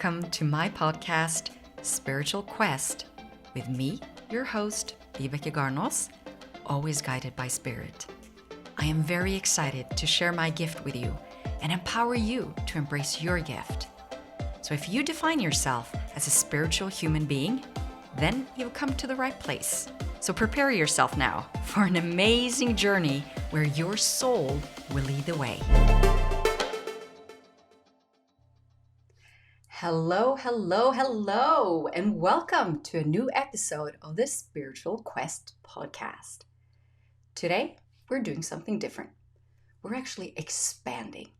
welcome to my podcast, Spiritual Quest, with me, your host, Vibeke Garnos, always guided by Spirit. I am very excited to share my gift with you and empower you to embrace your gift. So if you define yourself as a spiritual human being, then you've come to the right place. So prepare yourself now for an amazing journey where your soul will lead the way. Hello, and welcome to a new episode of the Spiritual Quest podcast. Today, we're doing something different. We're actually expanding.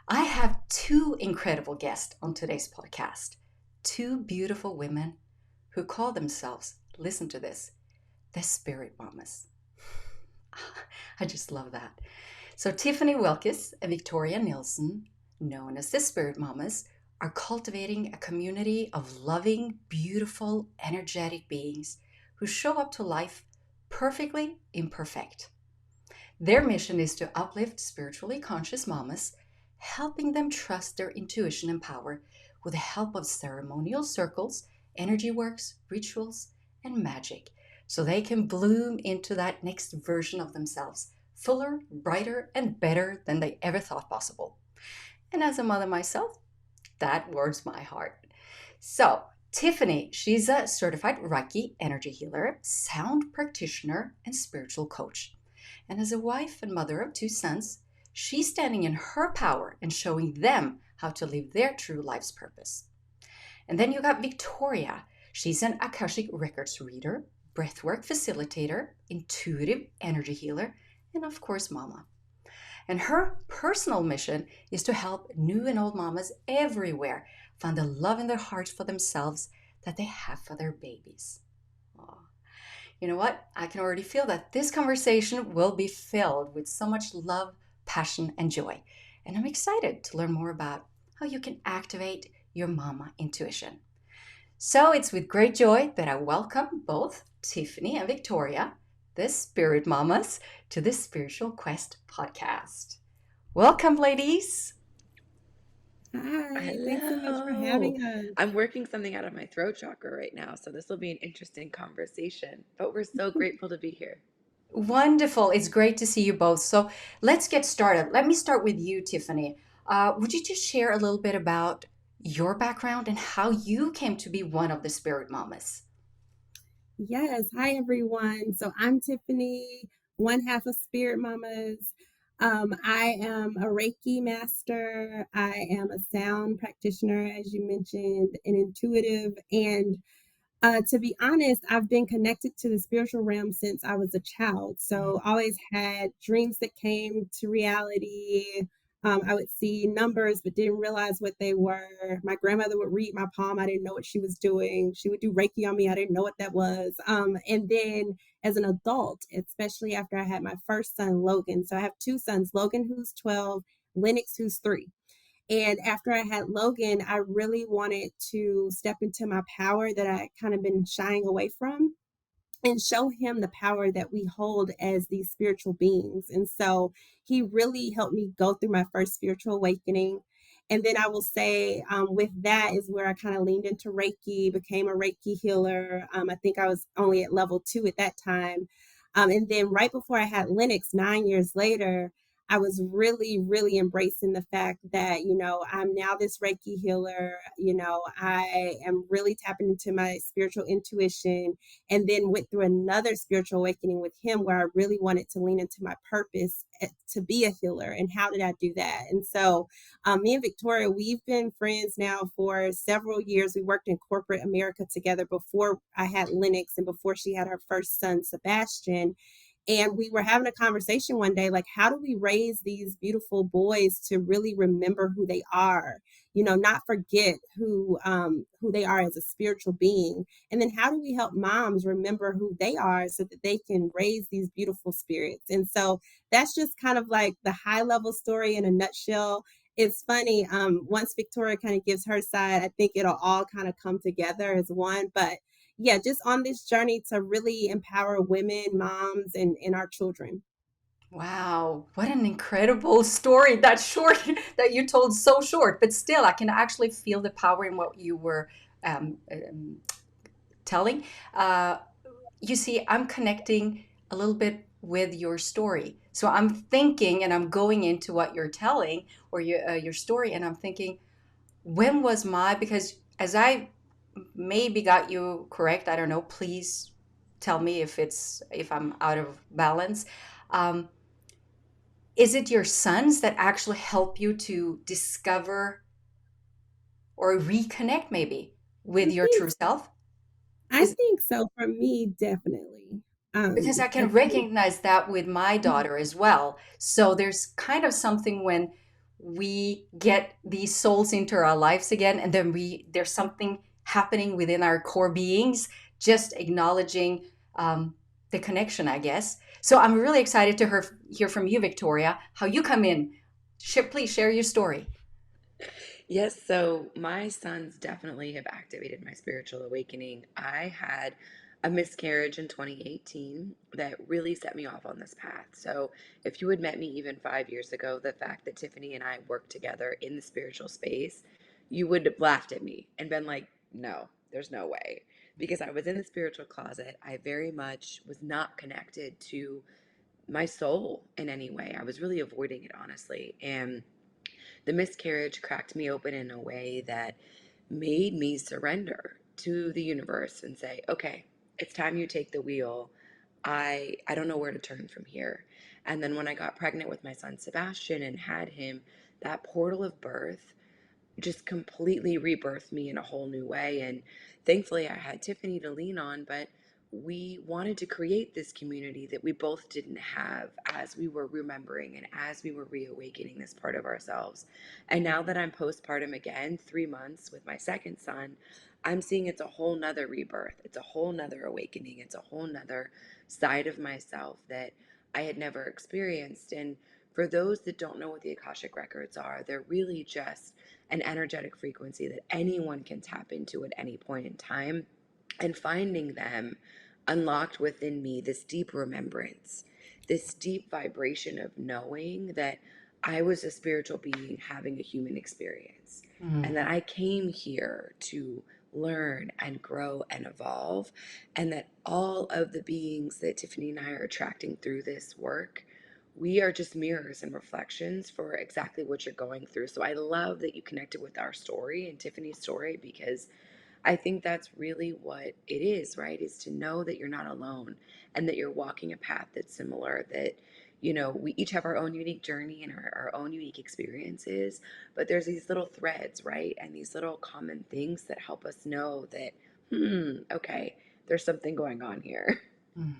I have two incredible guests on today's podcast. Two beautiful women who call themselves, listen to this, the Spirit Mamas. I just love that. So Tiffany Wilkes Victoria Nielsen, known as the Spirit Mamas, are cultivating a community of loving, beautiful, energetic beings who show up to life perfectly imperfect. Their mission is to uplift spiritually conscious mamas, helping them trust their intuition and power with the help of ceremonial circles, energy works, rituals, and magic, so they can bloom into that next version of themselves, fuller, brighter, and better than they ever thought possible. And as a mother myself, that warms my heart. So, Tiffany, she's a certified Reiki energy healer, sound practitioner, and spiritual coach. And as a wife and mother of two sons, she's standing in her power and showing them how to live their true life's purpose. And then you got Victoria. She's an Akashic Records reader, breathwork facilitator, intuitive energy healer, and of course, mama. And her personal mission is to help new and old mamas everywhere find the love in their hearts for themselves that they have for their babies. Aww. You know what? I can already feel that this conversation will be filled with so much love, passion, and joy. And I'm excited to learn more about how you can activate your mama intuition. So it's with great joy that I welcome both Tiffany and Victoria, the Spirit Mamas, to the Spiritual Quest podcast. Welcome, ladies. Hi, thanks so much for having us. I'm working something out of my throat chakra right now, so this will be an interesting conversation, but we're so grateful to be here. Wonderful. It's great to see you both. So let's get started. Let me start with you, Tiffany. Would you just share a little bit about your background and how you came to be one of the Spirit Mamas? Yes, hi everyone. So I'm Tiffany, one half of Spirit Mamas. I am a Reiki master. I am a sound practitioner, as you mentioned, an intuitive. And to be honest, I've been connected to the spiritual realm since I was a child. So always had dreams that came to reality. I would see numbers, but didn't realize what they were. My grandmother would read my palm. I didn't know what she was doing. She would do Reiki on me. I didn't know what that was. And then as an adult, especially after I had my first son, Logan. So I have two sons, Logan, who's 12, Lennox, who's 3. And after I had Logan, I really wanted to step into my power that I kind of been shying away from and show him the power that we hold as these spiritual beings. And so he really helped me go through my first spiritual awakening. And then I will say, with that is where I kind of leaned into Reiki, became a Reiki healer. I think I was only at level 2 at that time. And then right before I had Lennox, 9 years later, I was really, really embracing the fact that, I'm now this Reiki healer. I am really tapping into my spiritual intuition, and then went through another spiritual awakening with him where I really wanted to lean into my purpose to be a healer. And how did I do that? And so me and Victoria, we've been friends now for several years. We worked in corporate America together before I had Lennox and before she had her first son, Sebastian. And we were having a conversation one day, like, how do we raise these beautiful boys to really remember who they are, not forget who they are as a spiritual being? And then how do we help moms remember who they are so that they can raise these beautiful spirits? And so that's just kind of like the high level story in a nutshell. It's funny, once Victoria kind of gives her side, I think it'll all kind of come together as one. But yeah, just on this journey to really empower women, moms, and our children. Wow, what an incredible story. That short, that you told so short, but still, I can actually feel the power in what you were um, um, telling. Uh, you see, I'm connecting a little bit with your story. So I'm thinking and I'm going into what you're telling or your story, and I'm thinking, when was my, because as I maybe got you correct, I don't know, please tell me if I'm out of balance. Um, is it your sons that actually help you to discover or reconnect maybe with I your think true self? I Is think so for me, definitely. because I I can think recognize that with my mhm, daughter as well. So there's kind of something when we get these souls into our lives again, and then there's something happening within our core beings, just acknowledging the connection, I guess. So I'm really excited to hear from you, Victoria, how you come in. Please share your story. Yes, so my sons definitely have activated my spiritual awakening. I had a miscarriage in 2018 that really set me off on this path. So, if you had met me even 5 years ago, the fact that Tiffany and I worked together in the spiritual space, you would have laughed at me and been like, no, there's no way. Because I was in the spiritual closet. I very much was not connected to my soul in any way. I was really avoiding it, honestly. And the miscarriage cracked me open in a way that made me surrender to the universe and say, okay, it's time you take the wheel. I don't know where to turn from here. And then when I got pregnant with my son Sebastian and had him, that portal of birth just completely rebirthed me in a whole new way. And thankfully, I had Tiffany to lean on, but we wanted to create this community that we both didn't have as we were remembering and as we were reawakening this part of ourselves. And now that I'm postpartum again, 3 months with my second son, I'm seeing it's a whole nother rebirth. It's a whole nother awakening. It's a whole nother side of myself that I had never experienced. And for those that don't know what the Akashic records are, they're really just an energetic frequency that anyone can tap into at any point in time. And finding them unlocked within me this deep remembrance, this deep vibration of knowing that I was a spiritual being having a human experience and Mm. that I came here to learn and grow and evolve, and that all of the beings that Tiffany and I are attracting through this work, we are just mirrors and reflections for exactly what you're going through. So I love that you connected with our story and Tiffany's story, because I think that's really what it is, right? Is to know that you're not alone and that you're walking a path that's similar, that, we each have our own unique journey and our own unique experiences, but there's these little threads, right? And these little common things that help us know that, okay, there's something going on here. Mm.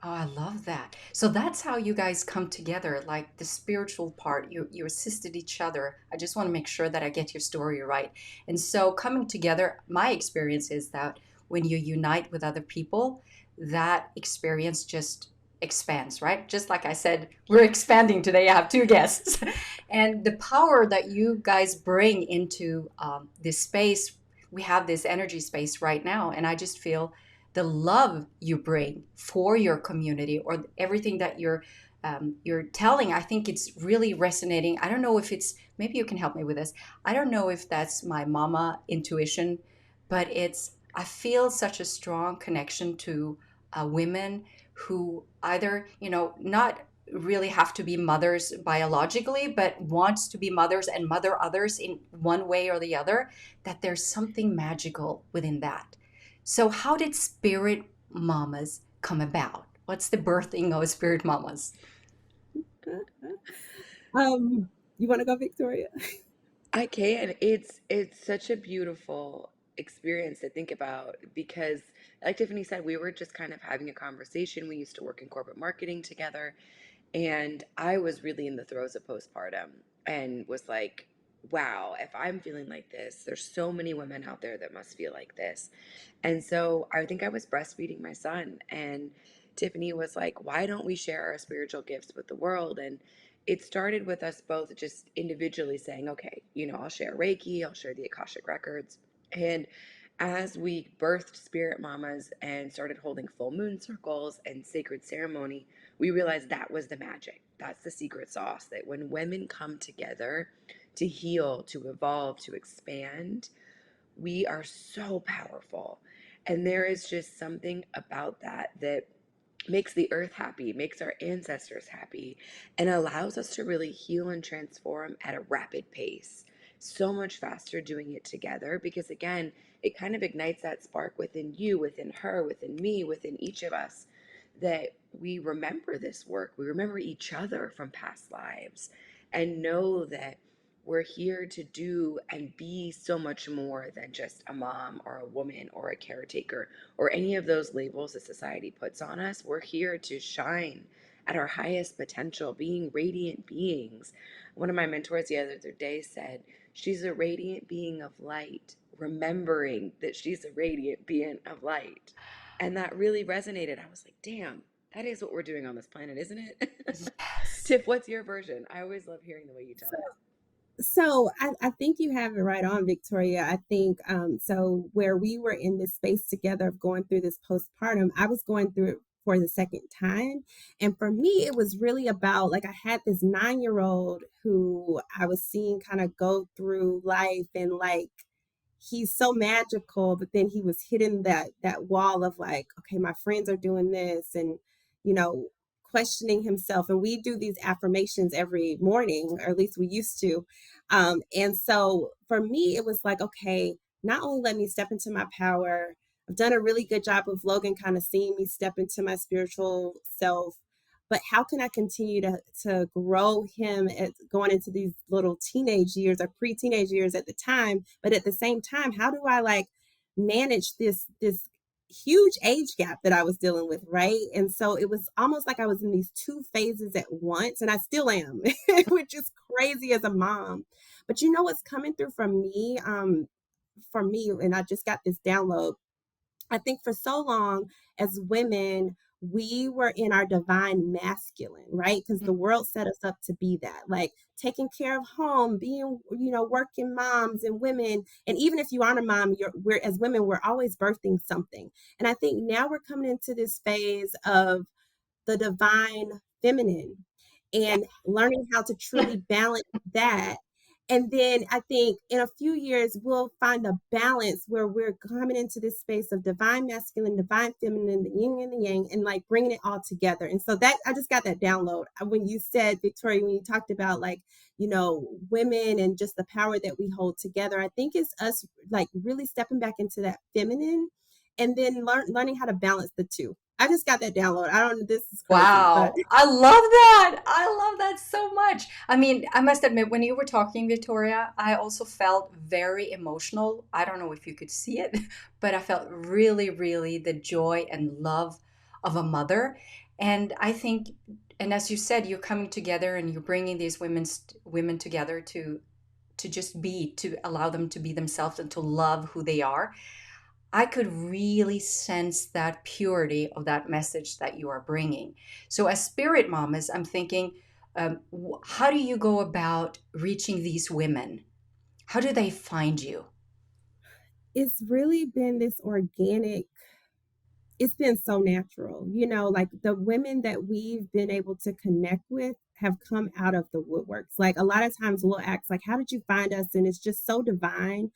Oh, I love that. So that's how you guys come together, like the spiritual part. You assisted each other. I just want to make sure that I get your story right. And so coming together, my experience is that when you unite with other people, that experience just expands, right? Just like I said, we're expanding today. I have two guests. And the power that you guys bring into this space, we have this energy space right now. And I just feel the love you bring for your community or everything that you're telling. I think it's really resonating. I don't know if it's, maybe you can help me with this. I don't know if that's my mama intuition, but it's, I feel such a strong connection to women who either, not really have to be mothers biologically, but wants to be mothers and mother others in one way or the other, that there's something magical within that. So, how did Spirit Mamas come about? What's the birthing of Spirit Mamas? you want to go, Victoria? I can. It's such a beautiful experience to think about because, like Tiffany said, we were just kind of having a conversation. We used to work in corporate marketing together, and I was really in the throes of postpartum and was like, wow, if I'm feeling like this, there's so many women out there that must feel like this. And so I think I was breastfeeding my son, and Tiffany was like, why don't we share our spiritual gifts with the world? And it started with us both just individually saying, okay, I'll share Reiki, I'll share the Akashic Records. And as we birthed spirit mamas and started holding full moon circles and sacred ceremony, we realized that was the magic. That's the secret sauce, that when women come together to heal, to evolve, to expand, we are so powerful. And there is just something about that that makes the earth happy, makes our ancestors happy, and allows us to really heal and transform at a rapid pace. So much faster doing it together because, again, it kind of ignites that spark within you, within her, within me, within each of us, that we remember this work. We remember each other from past lives and know that we're here to do and be so much more than just a mom or a woman or a caretaker or any of those labels that society puts on us. We're here to shine at our highest potential, being radiant beings. One of my mentors the other day said, she's a radiant being of light, remembering that she's a radiant being of light. And that really resonated. I was like, damn, that is what we're doing on this planet, isn't it? Yes. Tiff, what's your version? I always love hearing the way you tell it. So I think you have it right on, Victoria. I think so where we were in this space together of going through this postpartum, I was going through it for the second time. And for me, it was really about like I had this 9-year-old who I was seeing kind of go through life and like he's so magical, but then he was hitting that wall of like, okay, my friends are doing this and you know, questioning himself. And we do these affirmations every morning, or at least we used to. And so for me, it was like, okay, not only let me step into my power, I've done a really good job of Logan kind of seeing me step into my spiritual self, but how can I continue to grow him at going into these little teenage years or pre-teenage years at the time, but at the same time, how do I like manage this huge age gap that I was dealing with, right? And so it was almost like I was in these two phases at once, and I still am, which is crazy as a mom. But you know what's coming through for me, and I just got this download. I think for so long as women, we were in our divine masculine, right? Because the world set us up to be that, like taking care of home, being, working moms and women. And even if you aren't a mom, we're as women, we're always birthing something. And I think now we're coming into this phase of the divine feminine and learning how to truly balance that. And then I think in a few years, we'll find a balance where we're coming into this space of divine masculine, divine feminine, the yin and the yang, and like bringing it all together. And so that I just got that download when you said, Victoria, when you talked about like, women and just the power that we hold together. I think it's us like really stepping back into that feminine and then learning how to balance the two. I just got that download. I don't know, this is crazy, but Wow. I love that. I love that so much. I mean, I must admit, when you were talking, Victoria, I also felt very emotional. I don't know if you could see it, but I felt really, really the joy and love of a mother. And I think, and as you said, you're coming together and you're bringing these women together to just be, to allow them to be themselves and to love who they are. I could really sense that purity of that message that you are bringing. So, as spirit mamas, I'm thinking, how do you go about reaching these women? How do they find you? it's really been this organic, it's been so natural. Like the women that we've been able to connect with have come out of the woodworks. Like a lot of times we'll ask, like, how did you find us? And it's just so divine.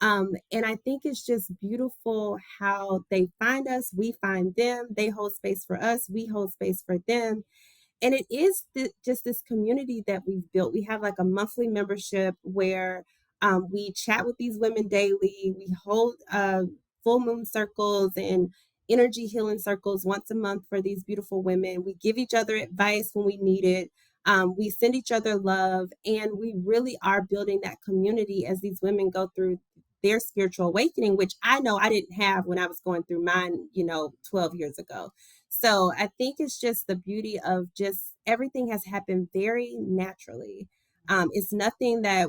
And I think it's just beautiful how they find us, we find them, they hold space for us, we hold space for them. And it is just this community that we've built. We have like a monthly membership where we chat with these women daily. We hold full moon circles and energy healing circles once a month for these beautiful women. We give each other advice when we need it. We send each other love, and we really are building that community as these women go through their spiritual awakening, which I know I didn't have when I was going through mine, 12 years ago. So I think it's just the beauty of just everything has happened very naturally. It's nothing that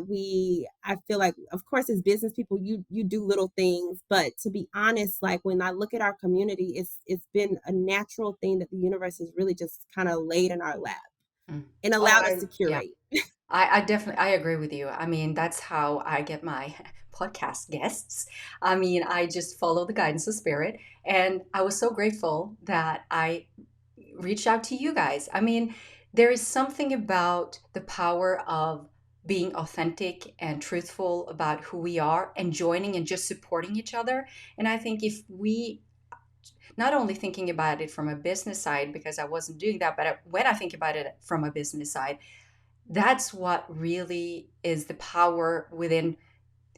I feel like, of course, as business people, you do little things, but to be honest, like when I look at our community, it's been a natural thing that the universe has really just kind of laid in our lap Mm. and Oh, allowed us to yeah. curate. I definitely I agree with you. I mean, that's how I get my podcast guests. I mean, I just follow the guidance of spirit, and I was so grateful that I reached out to you guys. I mean, there is something about the power of being authentic and truthful about who we are and joining and just supporting each other. And I think if we not only thinking about it from a business side, because I wasn't doing that, but when I think about it from a business side, that's what really is the power within,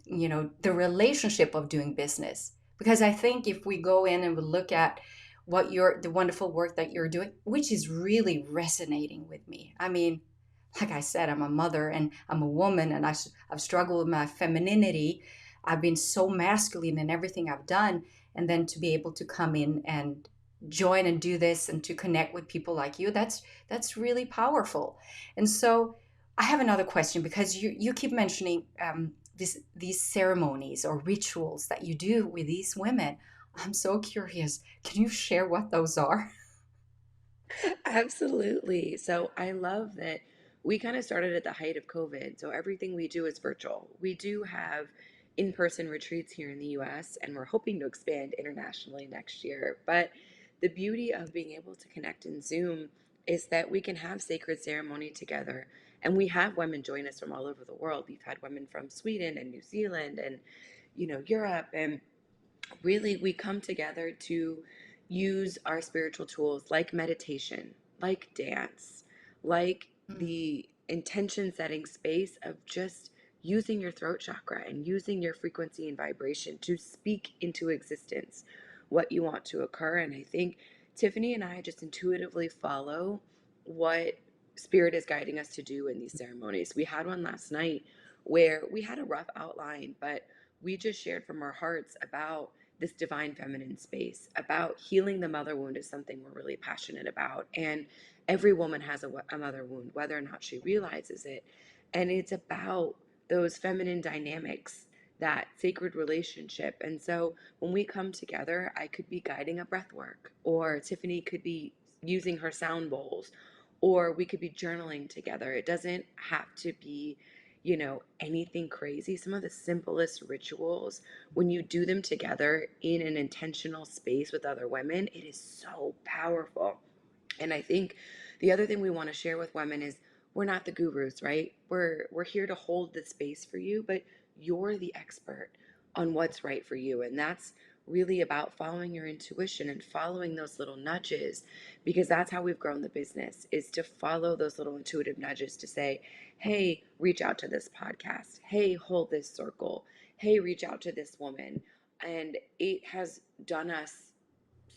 the relationship of doing business. Because I think if we go in and we look at the wonderful work that you're doing, which is really resonating with me. I mean, like I said, I'm a mother and I'm a woman, and I've struggled with my femininity. I've been so masculine in everything I've done. And then to be able to come in and join and do this and to connect with people like you, that's really powerful. And so I have another question, because you keep mentioning these ceremonies or rituals that you do with these women. I'm so curious. Can you share what those are? Absolutely. So I love that we kind of started at the height of COVID. So everything we do is virtual. We do have in person retreats here in the US, and we're hoping to expand internationally next year. But the beauty of being able to connect in Zoom is that we can have sacred ceremony together. And we have women join us from all over the world. We've had women from Sweden and New Zealand and, Europe. And really we come together to use our spiritual tools like meditation, like dance, like Mm, the intention setting space of just using your throat chakra and using your frequency and vibration to speak into existence what you want to occur. And I think Tiffany and I just intuitively follow what spirit is guiding us to do in these ceremonies. We had one last night where we had a rough outline, but we just shared from our hearts about this divine feminine space, about healing the mother wound is something we're really passionate about. And every woman has a mother wound, whether or not she realizes it. And it's about those feminine dynamics, that sacred relationship. And so when we come together, I could be guiding a breath work, or Tiffany could be using her sound bowls, or we could be journaling together. It doesn't have to be, anything crazy. Some of the simplest rituals, when you do them together in an intentional space with other women, it is so powerful. And I think the other thing we want to share with women is we're not the gurus, right? We're here to hold the space for you, but you're the expert on what's right for you. And that's really about following your intuition and following those little nudges, because that's how we've grown the business, is to follow those little intuitive nudges to say, hey, reach out to this podcast. Hey, hold this circle. Hey, reach out to this woman. And it has done us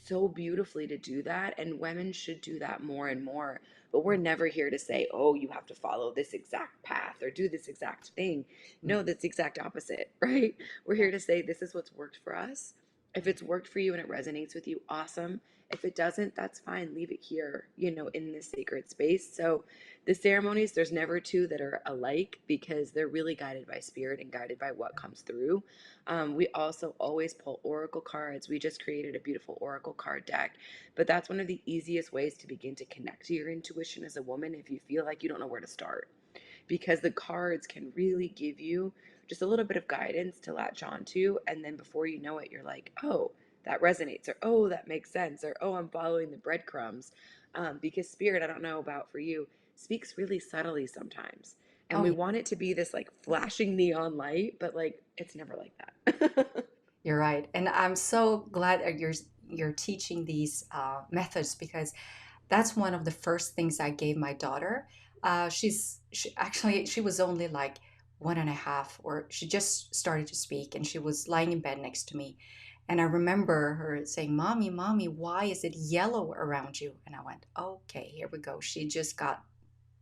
so beautifully to do that, and women should do that more and more. But we're never here to say, oh, you have to follow this exact path or do this exact thing. mm, No, that's the exact opposite. Right? We're yeah. here to say, this is what's worked for us. If it's worked for you and it resonates with you, awesome. If it doesn't, that's fine. Leave it here, in this sacred space. So the ceremonies, there's never two that are alike, because they're really guided by spirit and guided by what comes through. We also always pull oracle cards. We just created a beautiful oracle card deck. But that's one of the easiest ways to begin to connect to your intuition as a woman if you feel like you don't know where to start, because the cards can really give you just a little bit of guidance to latch onto. And then before you know it, you're like, oh, that resonates, or oh, that makes sense, or oh, I'm following the breadcrumbs. Because spirit, I don't know about for you, speaks really subtly sometimes. And Oh, we yeah. want it to be this like flashing neon light, but like it's never like that. You're right. And I'm so glad that you're teaching these methods, because that's one of the first things I gave my daughter. She was only like 1.5, or she just started to speak, and she was lying in bed next to me. And I remember her saying, "Mommy, mommy, why is it yellow around you?" And I went, "Okay, here we go." She just got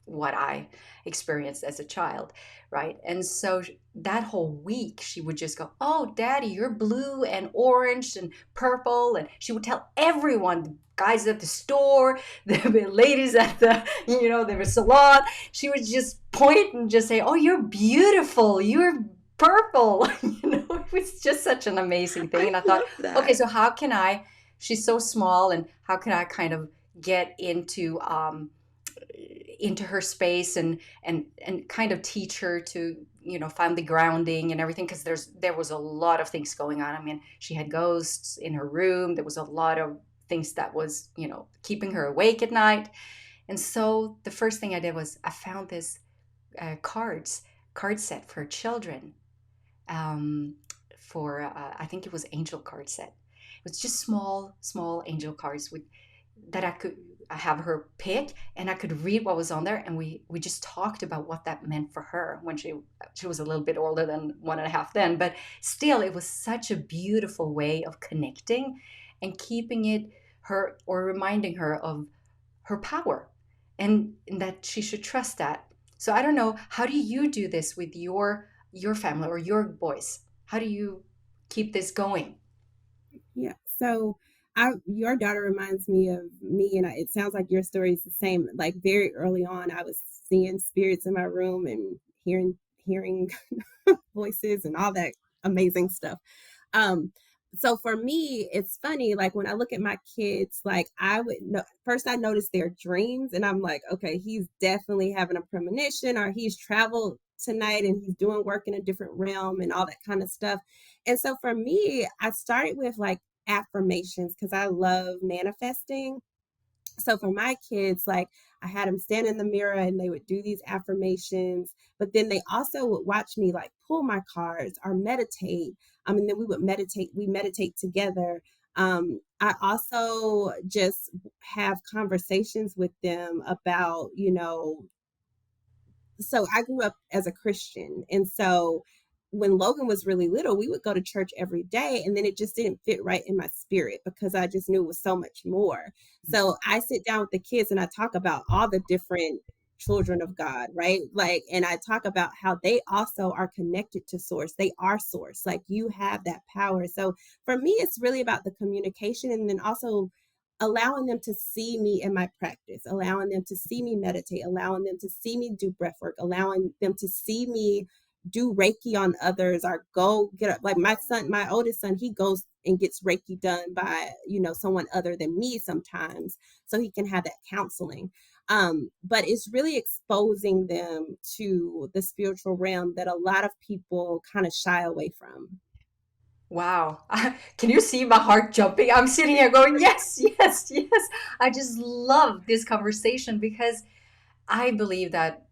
what I experienced as a child, right? And so that whole week, she would just go, "Oh, Daddy, you're blue and orange and purple." And she would tell everyone, the guys at the store, the ladies at the salon. She would just point and just say, "Oh, you're beautiful. You're purple." It was just such an amazing thing. I And I thought, love okay, that. so how can she's so small, and how can I kind of get into into her space and kind of teach her to find the grounding and everything, because there was a lot of things going on. I mean, she had ghosts in her room. There was a lot of things that was keeping her awake at night. And so the first thing I did was I found this card set for children, um, for I think it was angel card set. It was just small angel cards that I could have her pick, and I could read what was on there, and we just talked about what that meant for her when she was a little bit older than 1.5 then, but still, it was such a beautiful way of connecting and keeping it her, or reminding her of her power, and that she should trust that. So I don't know, how do you do this with your family or your boys? How do you keep this going? Yeah. So your daughter reminds me of me, and it sounds like your story is the same. Like very early on, I was seeing spirits in my room and hearing voices and all that amazing stuff. Um, so for me, it's funny, like when I look at my kids, like I would know first I notice their dreams and I'm like, okay, he's definitely having a premonition or he's traveled tonight and he's doing work in a different realm and all that kind of stuff. And so for me, I started with like affirmations because I love manifesting. So for my kids, like I had them stand in the mirror and they would do these affirmations, but then they also would watch me like pull my cards or meditate. And then we meditate together. I also just have conversations with them about, so I grew up as a Christian. And so when Logan was really little, we would go to church every day. And then it just didn't fit right in my spirit because I just knew it was so much more. So I sit down with the kids and I talk about all the different children of God, right? Like, and I talk about how they also are connected to source. They are source. Like you have that power. So for me, it's really about the communication and then also allowing them to see me in my practice, allowing them to see me meditate, allowing them to see me do breath work, allowing them to see me do Reiki on others or go get up. Like my oldest son, he goes and gets Reiki done by, someone other than me sometimes. So he can have that counseling. But it's really exposing them to the spiritual realm that a lot of people kind of shy away from. Wow. Can you see my heart jumping? I'm sitting here going, yes, yes, yes. I just love this conversation because I believe that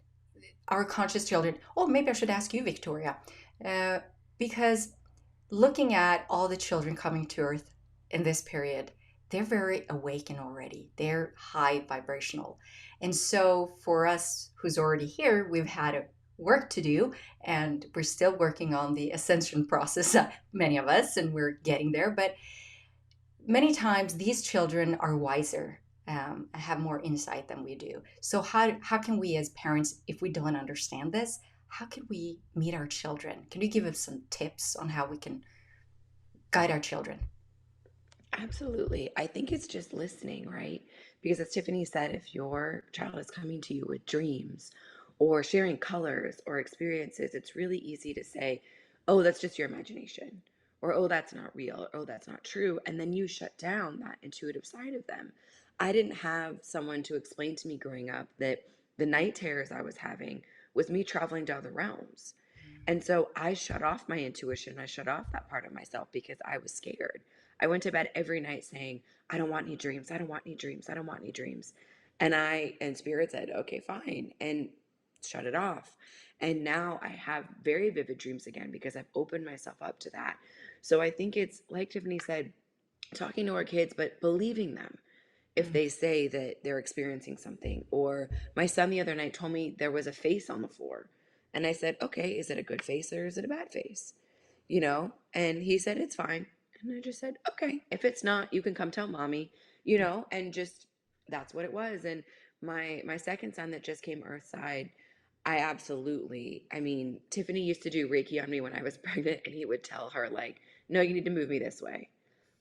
our conscious children, oh, maybe I should ask you, Victoria, uh, because looking at all the children coming to Earth in this period, they're very awakened already. They're high vibrational. And so for us who's already here, we've had work to do, and we're still working on the ascension process, many of us, and we're getting there. But many times these children are wiser, have more insight than we do. So how can we as parents, if we don't understand this, how can we meet our children? Can you give us some tips on how we can guide our children? Absolutely. I think it's just listening, right? Because as Tiffany said, if your child is coming to you with dreams or sharing colors or experiences, it's really easy to say, oh, that's just your imagination, or oh, that's not real, or oh, that's not true. And then you shut down that intuitive side of them. I didn't have someone to explain to me growing up that the night terrors I was having was me traveling to other realms. And so I shut off my intuition. I shut off that part of myself because I was scared. I went to bed every night saying, I don't want any dreams. I don't want any dreams. I don't want any dreams. And Spirit said, okay, fine. And shut it off. And now I have very vivid dreams again because I've opened myself up to that. So I think it's like Tiffany said, talking to our kids, but believing them if Mm. they say that they're experiencing something. Or my son the other night told me there was a face on the floor. And I said, okay, is it a good face or is it a bad face? And he said, it's fine. And I just said, okay, if it's not, you can come tell mommy, and just that's what it was. And my second son that just came earthside, I mean, Tiffany used to do Reiki on me when I was pregnant, and he would tell her, like, no, you need to move me this way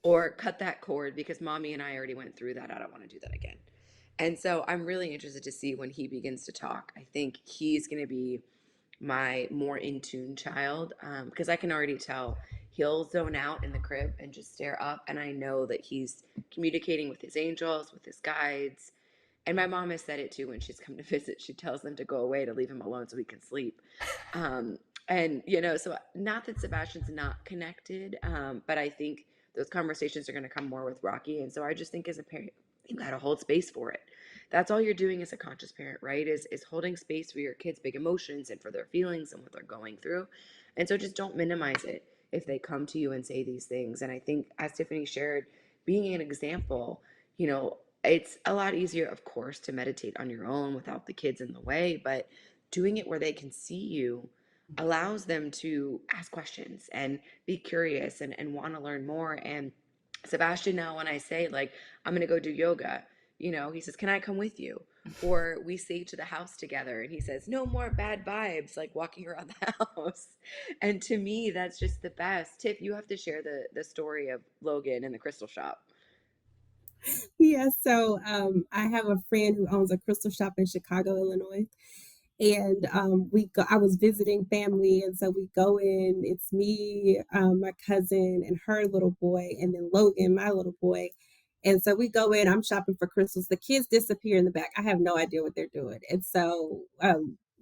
or cut that cord because mommy and I already went through that. I don't want to do that again. And so I'm really interested to see when he begins to talk. I think he's going to be my more in tune child because I can already tell he'll zone out in the crib and just stare up. And I know that he's communicating with his angels, with his guides. And my mom has said it too when she's come to visit. She tells them to go away to leave him alone so he can sleep. Um, and, so not that Sebastian's not connected, but I think those conversations are going to come more with Rocky. And so I just think as a parent, you got to hold space for it. That's all you're doing as a conscious parent, right? Is holding space for your kids' big emotions and for their feelings and what they're going through. And so just don't minimize it if they come to you and say these things. And I think, as Tiffany shared, being an example, it's a lot easier, of course, to meditate on your own without the kids in the way, but doing it where they can see you allows them to ask questions and be curious and want to learn more. And Sebastian, now when I say, like, I'm going to go do yoga, he says, can I come with you? Or we sage to the house together and he says, no more bad vibes, like walking around the house. And to me, that's just the best. Tiff, you have to share the story of Logan in the crystal shop. Yeah, so I have a friend who owns a crystal shop in Chicago, Illinois. And we go, I was visiting family, and so we go in. It's me, my cousin, and her little boy, and then Logan, my little boy. And so we go in. I'm shopping for crystals. The kids disappear in the back. I have no idea what they're doing. And so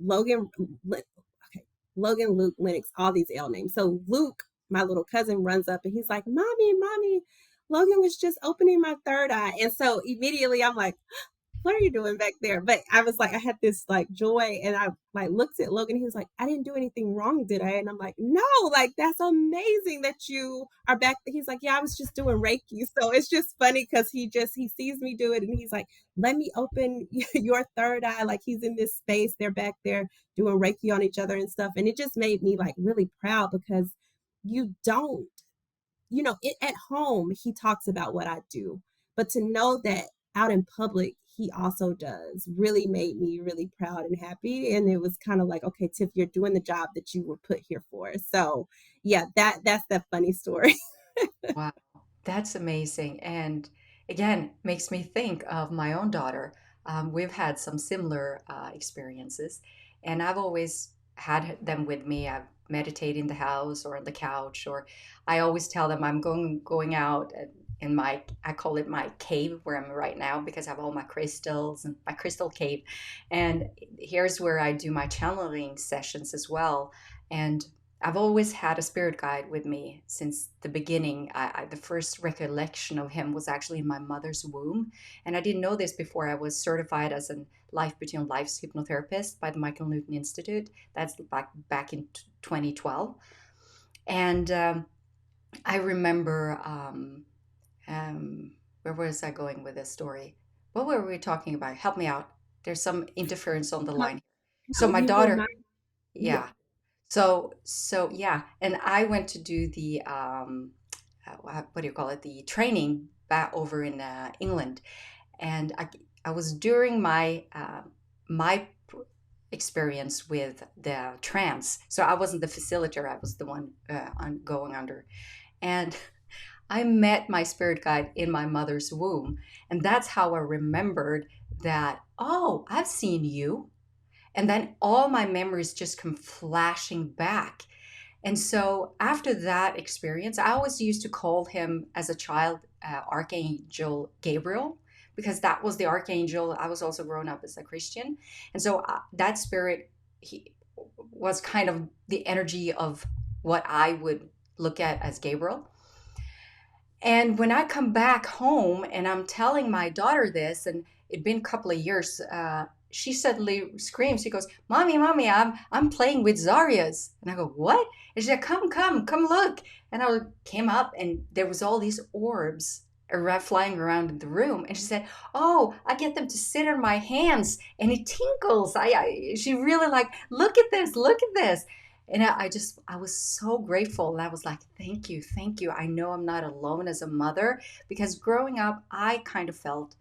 Logan, okay, Logan, Luke, Lennox, all these L names. So Luke, my little cousin, runs up and he's like, "Mommy, Logan was just opening my third eye." And so immediately I'm like, what are you doing back there? But I was like, I had this like joy, and I like looked at Logan. He was like, I didn't do anything wrong, did I? And I'm like, no, like that's amazing that you are back. He's like, yeah, I was just doing Reiki. So it's just funny because he sees me do it, and he's like, let me open your third eye. Like he's in this space. They're back there doing Reiki on each other and stuff. And it just made me like really proud because you don't, at home, he talks about what I do, but to know that out in public, he also does really made me really proud and happy. And it was kind of like, okay, Tiff, you're doing the job that you were put here for. So yeah, that's that funny story. Wow, that's amazing. And again, makes me think of my own daughter. We've had some similar experiences, and I've always had them with me. I meditate in the house or on the couch, or I always tell them I'm going out in my, I call it my cave where I'm right now because I have all my crystals and my crystal cave. And here's where I do my channeling sessions as well. And I've always had a spirit guide with me since the beginning. The first recollection of him was actually in my mother's womb. And I didn't know this before. I was certified as a life between lives hypnotherapist by the Michael Newton Institute. That's back in 2012. And I remember, where was I going with this story? What were we talking about? Help me out. There's some interference on the line. So No, my you daughter, remind, yeah. yeah. So yeah, and I went to do the what do you call it? The training back over in England, and I was during my experience with the trance. So I wasn't the facilitator; I was the one going under, and I met my spirit guide in my mother's womb, and that's how I remembered that. Oh, I've seen you. And then all my memories just come flashing back. And so after that experience, I always used to call him as a child Archangel Gabriel because that was the archangel. I was also grown up as a Christian. And so that spirit he was kind of the energy of what I would look at as Gabriel. And when I come back home and I'm telling my daughter this, and it'd been a couple of years, she suddenly screams. She goes, "Mommy, I'm playing with Zarya's." And I go, "What?" And she said, "Come look." And I came up, and there was all these orbs flying around in the room. And she said, "Oh, I get them to sit on my hands, and it tinkles." She really like, look at this. And I was so grateful. And I was like, thank you. I know I'm not alone as a mother because growing up, I kind of felt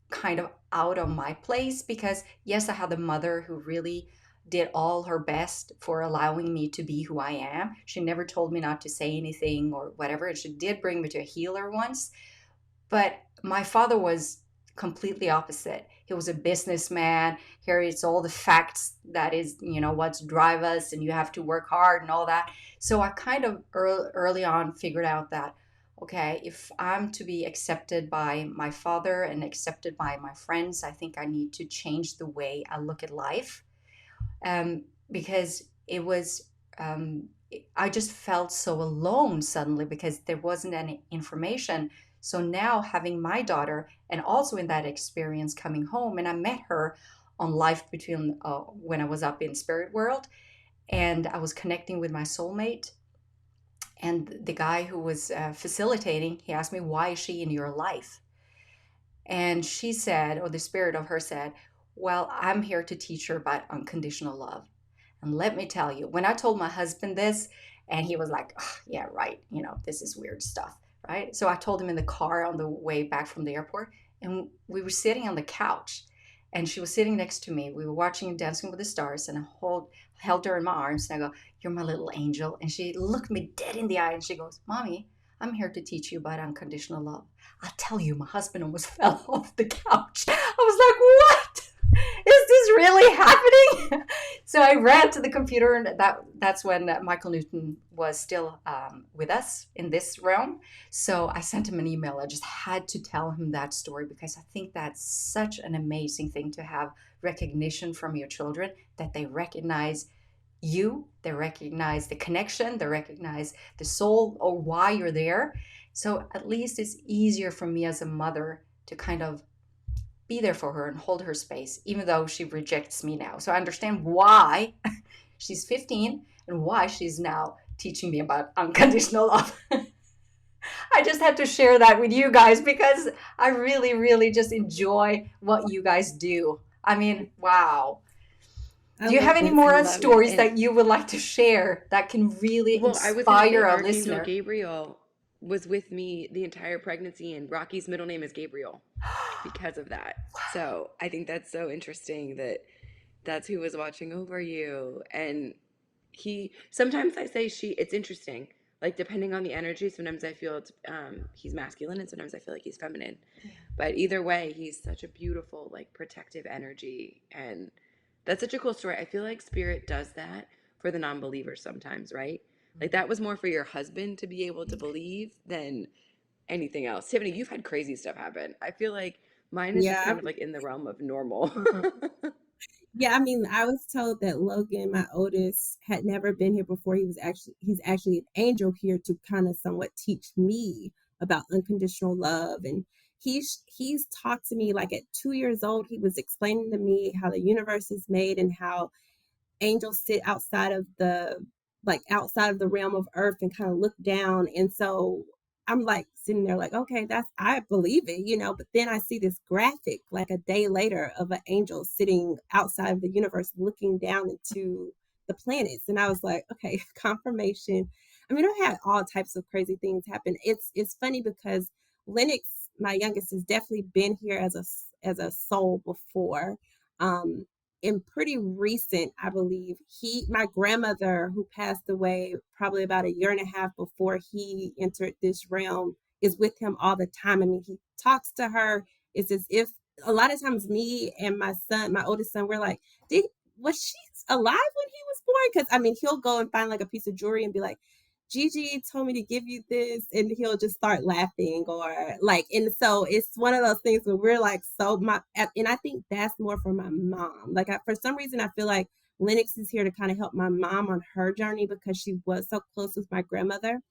kind of out of my place because, yes, I had a mother who really did all her best for allowing me to be who I am. She never told me not to say anything or whatever. And she did bring me to a healer once. But my father was completely opposite. He was a businessman. Here it's all the facts that is, what's drive us and you have to work hard and all that. So I kind of early on figured out that, okay, if I'm to be accepted by my father and accepted by my friends, I think I need to change the way I look at life. Because it was, I just felt so alone suddenly because there wasn't any information. So now having my daughter, and also in that experience coming home, and I met her on Life Between, when I was up in spirit world, and I was connecting with my soulmate. And the guy who was facilitating, he asked me, "Why is she in your life?" And she said, or the spirit of her said, "Well, I'm here to teach her about unconditional love." And let me tell you, when I told my husband this, and he was like, "Ugh, yeah, right, this is weird stuff," right? So I told him in the car on the way back from the airport, and we were sitting on the couch, and she was sitting next to me. We were watching Dancing with the Stars, and held her in my arms, and I go, "You're my little angel." And she looked me dead in the eye, and she goes, "Mommy, I'm here to teach you about unconditional love." I tell you, my husband almost fell off the couch. I was like, "What? Is this really happening?" So I ran to the computer, and that's when Michael Newton was still with us in this realm. So I sent him an email. I just had to tell him that story because I think that's such an amazing thing to have recognition from your children, that they recognize you, they recognize the connection, they recognize the soul or why you're there. So at least it's easier for me as a mother to kind of be there for her and hold her space, even though she rejects me now. So I understand why she's 15 and why she's now teaching me about unconditional love. I just had to share that with you guys because I really, really just enjoy what you guys do. I mean, wow. I Do you have love any that I more love it. stories story. And that you would like to share that can really well, I was going to say inspire a Archangel listener? Gabriel was with me the entire pregnancy, and Rocky's middle name is Gabriel because of that. So I think that's so interesting that that's who was watching over you. And sometimes I say it's interesting. Like depending on the energy, sometimes I feel he's masculine, and sometimes I feel like he's feminine. Yeah. But either way, he's such a beautiful, like protective energy. And that's such a cool story. I feel like spirit does that for the non-believers sometimes, right? Like that was more for your husband to be able to believe than anything else. Tiffany, you've had crazy stuff happen. I feel like mine is just Yeah, kind of like in the realm of normal. Mhm. yeah. I mean, I was told that Logan, my oldest, had never been here before. He's actually an angel here to kind of somewhat teach me about unconditional love, and he's talked to me like at 2 years old. He was explaining to me how the universe is made and how angels sit outside of the realm of earth and kind of look down. And so I'm like sitting there like, okay, that's, I believe it, but then I see this graphic like a day later of an angel sitting outside of the universe looking down into the planets. And I was like, okay, confirmation. I mean, I've had all types of crazy things happen. It's funny because Lennox, my youngest, has definitely been here as a soul before. Um, and pretty recent, I believe, my grandmother, who passed away probably about a year and a half before he entered this realm, is with him all the time. I mean, he talks to her. It's as if a lot of times me and my son, my oldest son, we're like, was she alive when he was born? Because I mean, he'll go and find like a piece of jewelry and be like, Gigi told me to give you this, and he'll just start laughing or like, and so it's one of those things where we're like, so my, and I think that's more for my mom. Like, for some reason, I feel like Lennox is here to kind of help my mom on her journey because she was so close with my grandmother.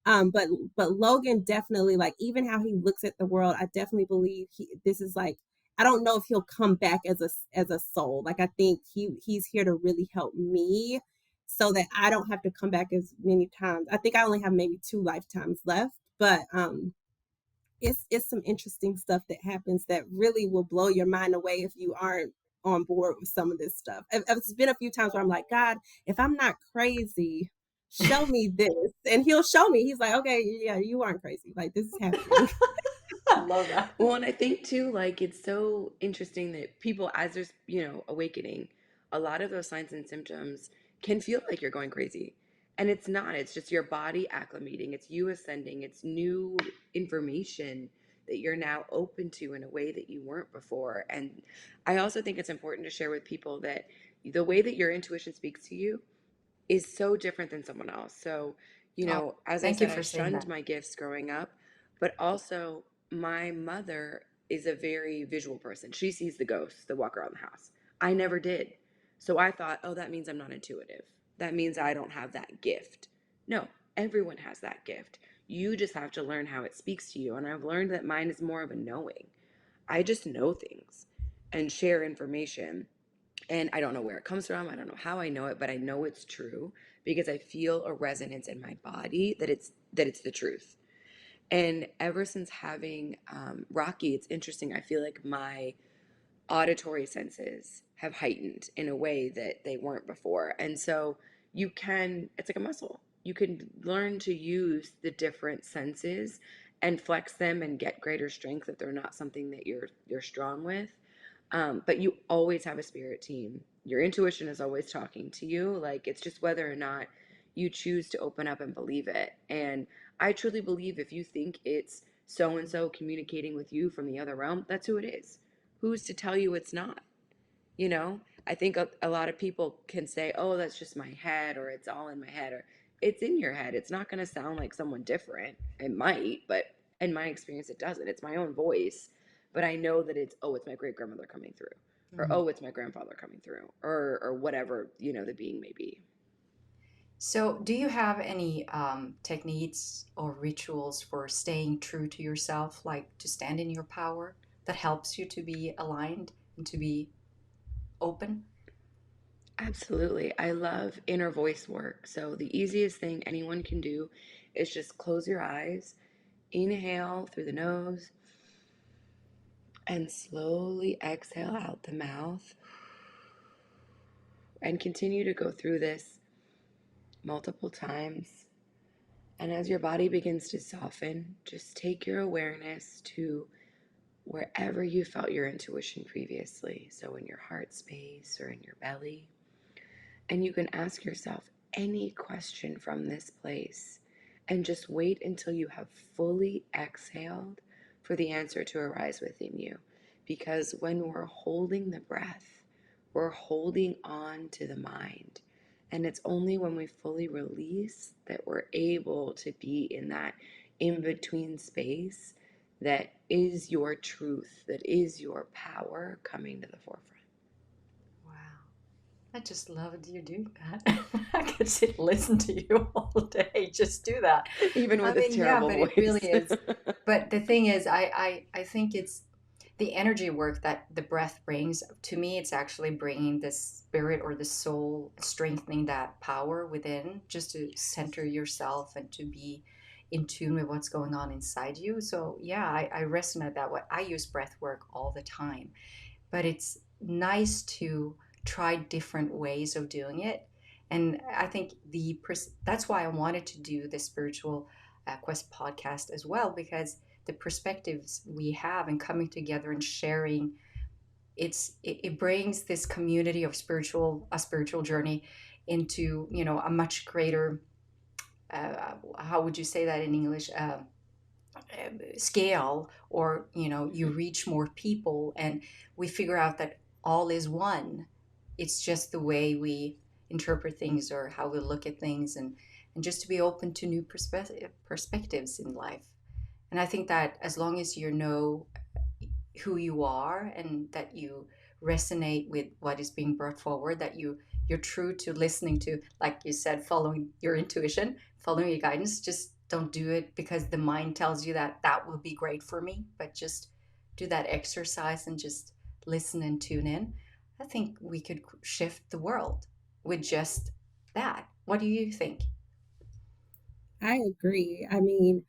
But Logan definitely, like, even how he looks at the world, I definitely believe this is like, I don't know if he'll come back as a soul. Like, I think he's here to really help me so that I don't have to come back as many times. I think I only have maybe 2 lifetimes left, but it's some interesting stuff that happens that really will blow your mind away if you aren't on board with some of this stuff. It's been a few times where I'm like, God, if I'm not crazy, show me this. And he'll show me. He's like, okay, yeah, you aren't crazy. Like, this is happening. I love that. Well, and I think too, like it's so interesting that people, as there's, awakening, a lot of those signs and symptoms can feel like you're going crazy. And it's not, it's just your body acclimating, it's you ascending, it's new information that you're now open to in a way that you weren't before. And I also think it's important to share with people that the way that your intuition speaks to you is so different than someone else. So Oh, As I thank you said, I for saying shunned that. my gifts growing up, but also my mother is a very visual person. She sees the ghosts that walk around the house. I never did. So I thought, oh, that means I'm not intuitive. That means I don't have that gift. No, everyone has that gift. You just have to learn how it speaks to you. And I've learned that mine is more of a knowing. I just know things and share information. And I don't know where it comes from. I don't know how I know it, but I know it's true because I feel a resonance in my body that it's the truth. And ever since having Rocky, it's interesting. I feel like my auditory senses have heightened in a way that they weren't before. And so it's like a muscle. You can learn to use the different senses and flex them and get greater strength if they're not something that you're strong with. But you always have a spirit team. Your intuition is always talking to you. Like it's just whether or not you choose to open up and believe it. And I truly believe if you think it's so and so communicating with you from the other realm, that's who it is. Who's to tell you it's not? You know, I think a lot of people can say, oh, that's just my head, or it's all in my head, or it's in your head. It's not going to sound like someone different. It might, but in my experience, it doesn't. It's my own voice. But I know that it's my great grandmother coming through, or Mhm. oh, it's my grandfather coming through, or whatever, the being may be. So, do you have any techniques or rituals for staying true to yourself, like to stand in your power, that helps you to be aligned and to be open? Absolutely. I love inner voice work. So the easiest thing anyone can do is just close your eyes, inhale through the nose, and slowly exhale out the mouth, and continue to go through this multiple times. And as your body begins to soften, just take your awareness to wherever you felt your intuition previously. So in your heart space or in your belly. And you can ask yourself any question from this place and just wait until you have fully exhaled for the answer to arise within you. Because when we're holding the breath, we're holding on to the mind. And it's only when we fully release that we're able to be in that in between space that is your truth, that is your power coming to the forefront. Wow. I just love it you do that. I could sit and listen to you all day. Just do that. Even I with this mean, yeah, terrible but it really voice. is. But the thing is, I think it's the energy work that the breath brings. To me, it's actually bringing the spirit or the soul, strengthening that power within, just to center yourself and to be in tune with what's going on inside you. So yeah, I resonate that way. I use breath work all the time, but it's nice to try different ways of doing it. And I think that's why I wanted to do the spiritual quest podcast as well, because the perspectives we have and coming together and sharing, it brings this community of a spiritual journey into a much greater, how would you say that in English, scale, or you reach more people, and we figure out that all is one. It's just the way we interpret things or how we look at things, and just to be open to new perspectives in life. And I think that as long as you know who you are and that you resonate with what is being brought forward, that you're true to listening to, like you said, following your intuition, following your guidance. Just don't do it because the mind tells you that that will be great for me, but just do that exercise and just listen and tune in. I think we could shift the world with just that. What do you think? I agree. I mean,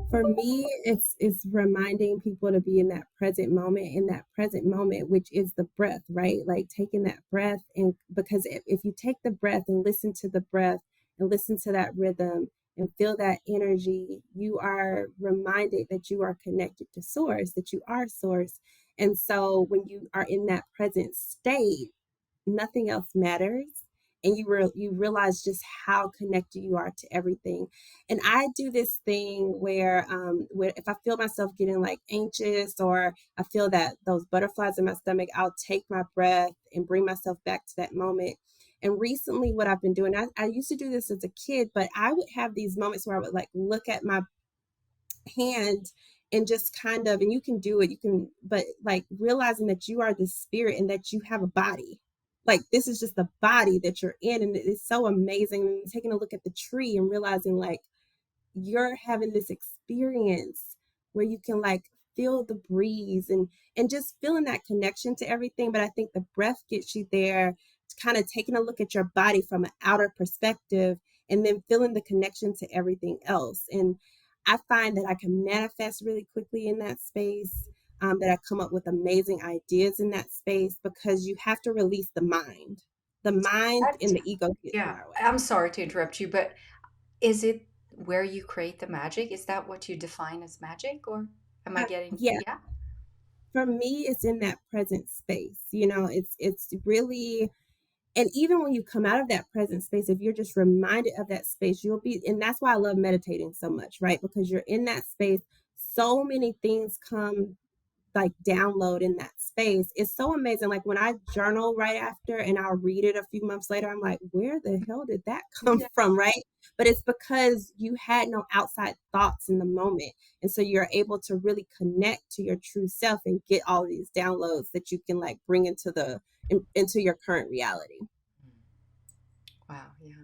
for me, it's reminding people to be in that present moment, which is the breath, right? Like taking that breath, and because if you take the breath and listen to the breath and listen to that rhythm and feel that energy, you are reminded that you are connected to source, that you are source. And so when you are in that present state, nothing else matters, and you realize just how connected you are to everything. And I do this thing where if I feel myself getting like anxious, or I feel that those butterflies in my stomach, I'll take my breath and bring myself back to that moment. And recently, what I've been doing, I used to do this as a kid, but I would have these moments where I would like look at my hand and just kind of, and you can do it, you can, but like realizing that you are the spirit and that you have a body. Like this is just the body that you're in. And it's so amazing. And taking a look at the tree and realizing like, you're having this experience where you can like feel the breeze and just feeling that connection to everything. But I think the breath gets you there, kind of taking a look at your body from an outer perspective and then feeling the connection to everything else. And I find that I can manifest really quickly in that space, that I come up with amazing ideas in that space because you have to release the mind. The mind That, and the ego gets in yeah, our way. I'm sorry to interrupt you, but is it where you create the magic? Is that what you define as magic, or am I getting, Yeah, yeah? for me it's in that present space, it's really, and even when you come out of that present space, if you're just reminded of that space, you'll be, and that's why I love meditating so much, right? Because you're in that space, so many things come like download in that space. It's so amazing. Like when I journal right after and I'll read it a few months later, I'm like, where the hell did that come Yeah. from? Right. But it's because you had no outside thoughts in the moment. And so you're able to really connect to your true self and get all these downloads that you can like bring into into your current reality. Wow, yeah.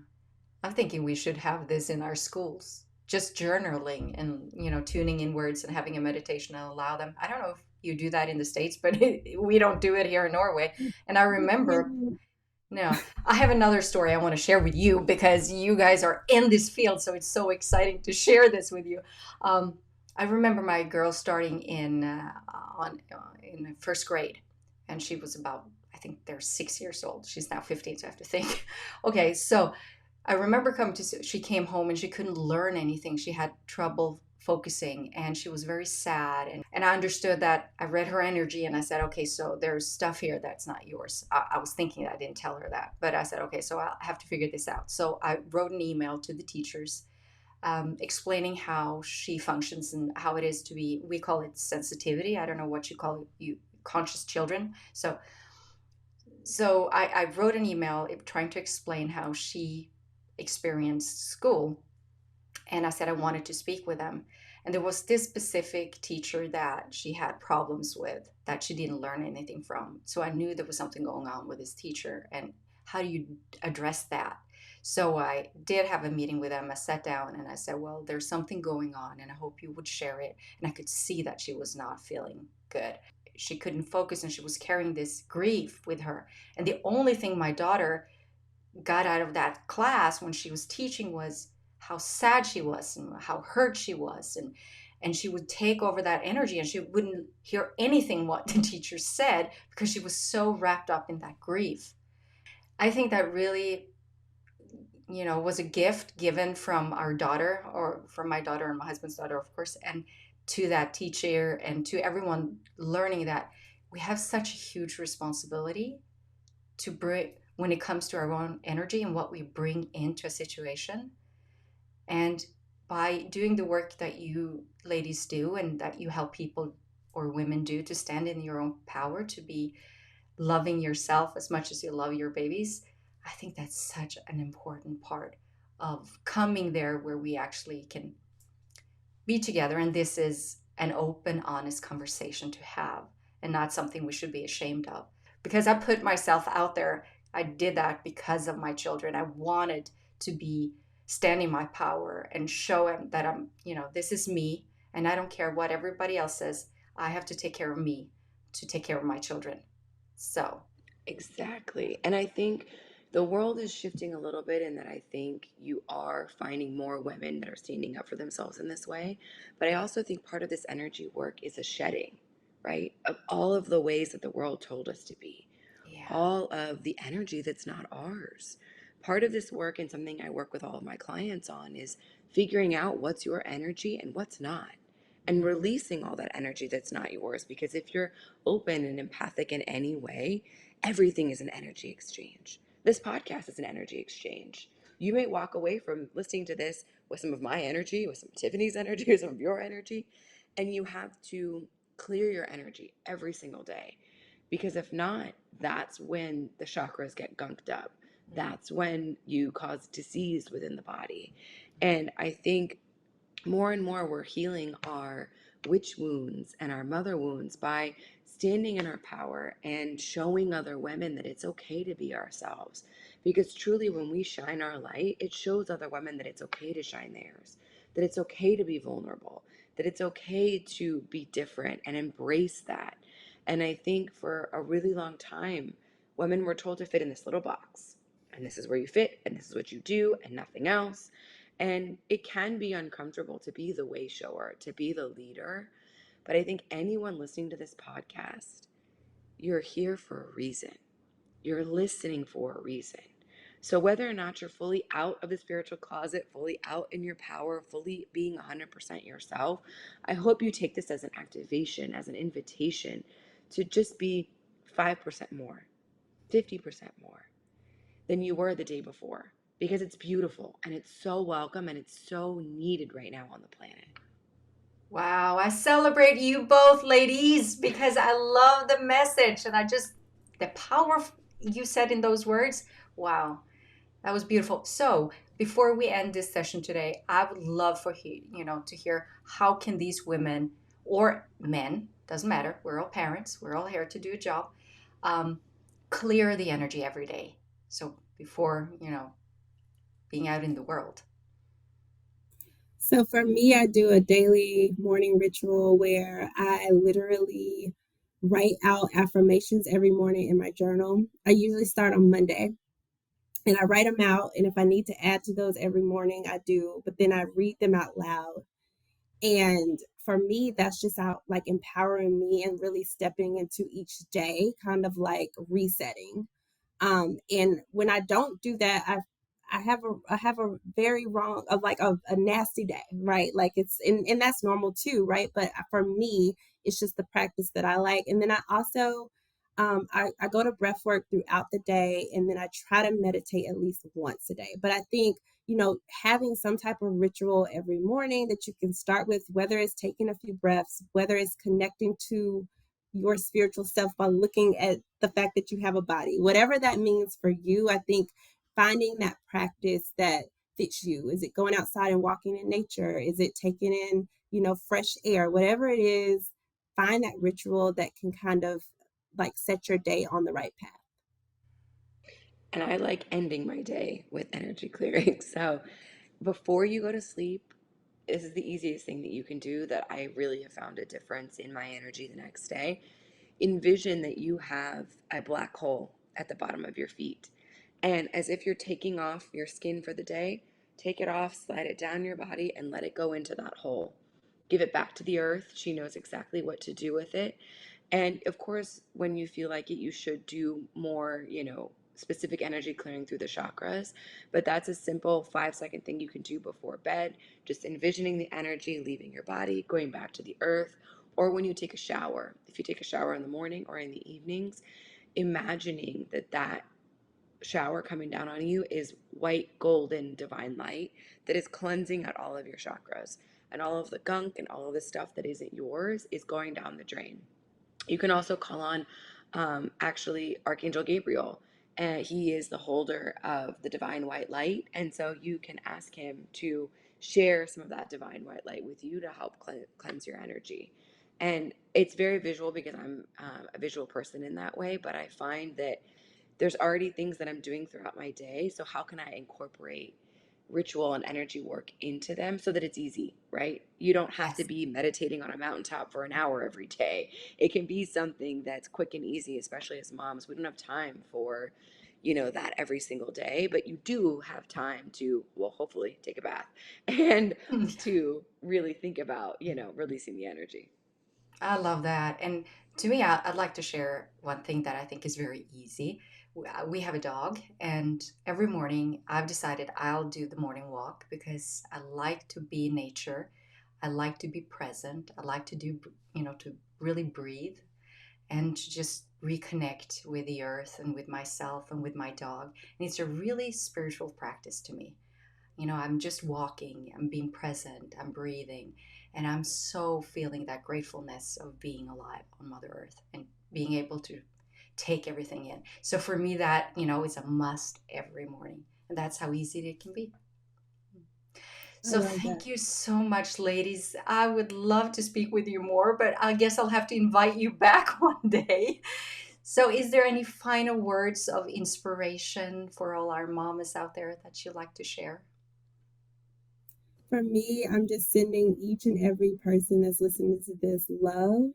I'm thinking we should have this in our schools. Just journaling and, tuning in words and having a meditation and allow them. I don't know if you do that in the States, but we don't do it here in Norway. And I remember, no, I have another story I want to share with you because you guys are in this field, so it's so exciting to share this with you. Um, I remember my girl starting in first grade, and she was about, I think they're 6 years old. She's now 15, so I have to think. Okay, so I remember she came home and she couldn't learn anything. She had trouble focusing and she was very sad. And I understood that. I read her energy and I said, okay, so there's stuff here that's not yours. I was thinking, I didn't tell her that, but I said, okay, so I'll have to figure this out. So I wrote an email to the teachers, explaining how she functions and how it is to be, we call it sensitivity. I don't know what you call it, you conscious children. So I wrote an email trying to explain how she experienced school. And I said I wanted to speak with them. And there was this specific teacher that she had problems with that she didn't learn anything from. So I knew there was something going on with this teacher. And how do you address that? So I did have a meeting with them. I sat down and I said, well, there's something going on and I hope you would share it. And I could see that she was not feeling good. She couldn't focus and she was carrying this grief with her. And the only thing my daughter got out of that class when she was teaching was how sad she was and how hurt she was, and she would take over that energy and she wouldn't hear anything what the teacher said because she was so wrapped up in that grief. I think that really, was a gift given from our daughter, or from my daughter and my husband's daughter, of course, and to that teacher and to everyone, learning that we have such a huge responsibility to bring when it comes to our own energy and what we bring into a situation. And by doing the work that you ladies do and that you help people or women do to stand in your own power, to be loving yourself as much as you love your babies, I think that's such an important part of coming there where we actually can be together. And this is an open, honest conversation to have and not something we should be ashamed of. Because I put myself out there. I did that because of my children. I wanted to be standing my power and show them that this is me and I don't care what everybody else says. I have to take care of me to take care of my children. So, Exactly. And I think the world is shifting a little bit in that I think you are finding more women that are standing up for themselves in this way. But I also think part of this energy work is a shedding, right? Of all of the ways that the world told us to be, yeah. all of the energy that's not ours. Part of this work, and something I work with all of my clients on, is figuring out what's your energy and what's not, and releasing all that energy that's not yours. Because if you're open and empathic in any way, everything is an energy exchange. This podcast is an energy exchange. You may walk away from listening to this with some of my energy, with some of Tiffany's energy, with some of your energy, and you have to clear your energy every single day. Because if not, that's when the chakras get gunked up. that's when you cause disease within the body. And I think more and more we're healing our witch wounds and our mother wounds by standing in our power and showing other women that it's okay to be ourselves. Because truly, when we shine our light, it shows other women that it's okay to shine theirs, that it's okay to be vulnerable, that it's okay to be different and embrace that. And I think for a really long time, women were told to fit in this little box. And this is where you fit, and this is what you do, and nothing else. And it can be uncomfortable to be the way shower, to be the leader. But I think anyone listening to this podcast, you're here for a reason. You're listening for a reason. So whether or not you're fully out of the spiritual closet, fully out in your power, fully being 100% yourself, I hope you take this as an activation, as an invitation to just be 5% more, 50% more than you were the day before, because it's beautiful and it's so welcome and it's so needed right now on the planet. Wow, I celebrate you both, ladies, because I love the message and the power you said in those words. Wow, that was beautiful. So, before we end this session today, I would love for to hear how can these women or men, doesn't matter, we're all parents, we're all here to do a job, um, clear the energy every day. So, before, being out in the world. So for me, I do a daily morning ritual where I literally write out affirmations every morning in my journal. I usually start on Monday and I write them out. And if I need to add to those every morning, I do, but then I read them out loud. And for me, that's just out like empowering me and really stepping into each day, kind of like resetting. And when I don't do that, I have a very wrong of like a nasty day, right? Like and that's normal too, right? But for me, it's just the practice that I like. And then I also I go to breath work throughout the day, and then I try to meditate at least once a day. But I think, having some type of ritual every morning that you can start with, whether it's taking a few breaths, whether it's connecting to your spiritual self by looking at the fact that you have a body, whatever that means for you. I think finding that practice that fits you. Is it going outside and walking in nature? Is it taking in, fresh air? Whatever it is, find that ritual that can kind of like set your day on the right path. And I like ending my day with energy clearing. So before you go to sleep, this is the easiest thing that you can do that I really have found a difference in my energy the next day. Envision that you have a black hole at the bottom of your feet. And as if you're taking off your skin for the day, take it off, slide it down your body, and let it go into that hole. Give it back to the earth. She knows exactly what to do with it. And of course, when you feel like it, you should do more, specific energy clearing through the chakras. But that's a simple 5-second thing you can do before bed, just envisioning the energy leaving your body, going back to the earth. Or when you take a shower, if you take a shower in the morning or in the evenings, imagining that shower coming down on you is white, golden, divine light that is cleansing out all of your chakras. And all of the gunk and all of the stuff that isn't yours is going down the drain. You can also call on actually Archangel Gabriel. And he is the holder of the divine white light. And so you can ask him to share some of that divine white light with you to help cleanse your energy. And it's very visual because I'm a visual person in that way, but I find that there's already things that I'm doing throughout my day. So how can I incorporate ritual and energy work into them so that it's easy, right? You don't have to Yes. be meditating on a mountaintop for an hour every day. It can be something that's quick and easy, especially as moms. We don't have time for, that every single day, but you do have time to, well, hopefully take a bath and to really think about, releasing the energy. I love that. And to me, I'd like to share one thing that I think is very easy. We have a dog, and every morning I've decided I'll do the morning walk because I like to be in nature. I like to be present. I like to do, to really breathe and to just reconnect with the earth and with myself and with my dog. And it's a really spiritual practice to me. I'm just walking, I'm being present, I'm breathing, and I'm so feeling that gratefulness of being alive on Mother Earth and being able to take everything in. So for me, that, is a must every morning. And that's how easy it can be. I So love that. thank you so much, ladies. I would love to speak with you more, but I guess I'll have to invite you back one day. So, is there any final words of inspiration for all our mamas out there that you'd like to share? For me, I'm just sending each and every person that's listening to this love.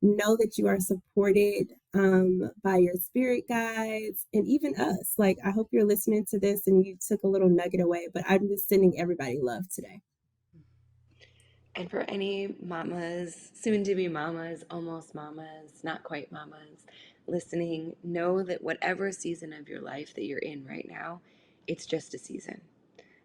Know that you are supported by your spirit guides and even us. Like, I hope you're listening to this and you took a little nugget away, but I'm just sending everybody love today. And for any mamas, soon to be mamas, almost mamas, not quite mamas, listening, know that whatever season of your life that you're in right now, it's just a season.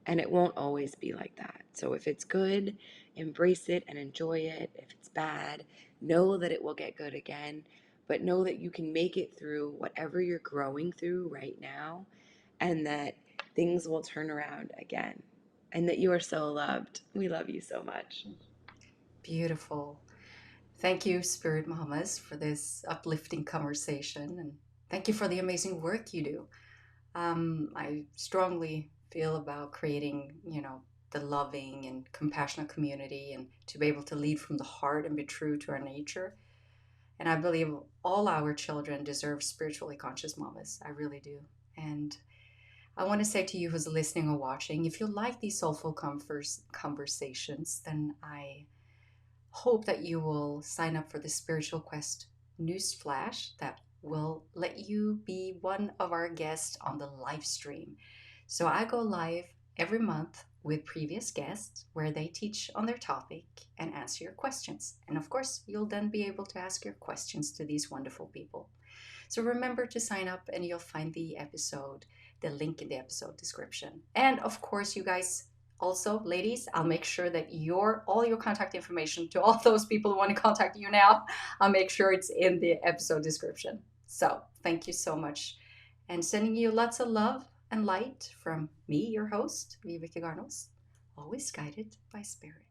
And it won't always be like that. So if it's good, embrace it and enjoy it. If it's bad, know that it will get good again. But know that you can make it through whatever you're growing through right now, and that things will turn around again. And that you are so loved. We love you so much. Beautiful. Thank you, Spirit Mamas, for this uplifting conversation. And thank you for the amazing work you do. I strongly feel about creating, the loving and compassionate community and to be able to lead from the heart and be true to our nature. And I believe all our children deserve spiritually conscious mamas. I really do. And I want to say to you who's listening or watching, if you like these soulful conversations, then I hope that you will sign up for the Spiritual Quest newsflash that will let you be one of our guests on the live stream. So I go live every month with previous guests where they teach on their topic and answer your questions. And of course, you'll then be able to ask your questions to these wonderful people. So remember to sign up and you'll find the link in the episode description. And of course, you guys, also, ladies, I'll make sure that all your contact information to all those people who want to contact you now, I'll make sure it's in the episode description. So thank you so much. And sending you lots of love and light from me, your host, Viveke Garnos, always guided by spirit.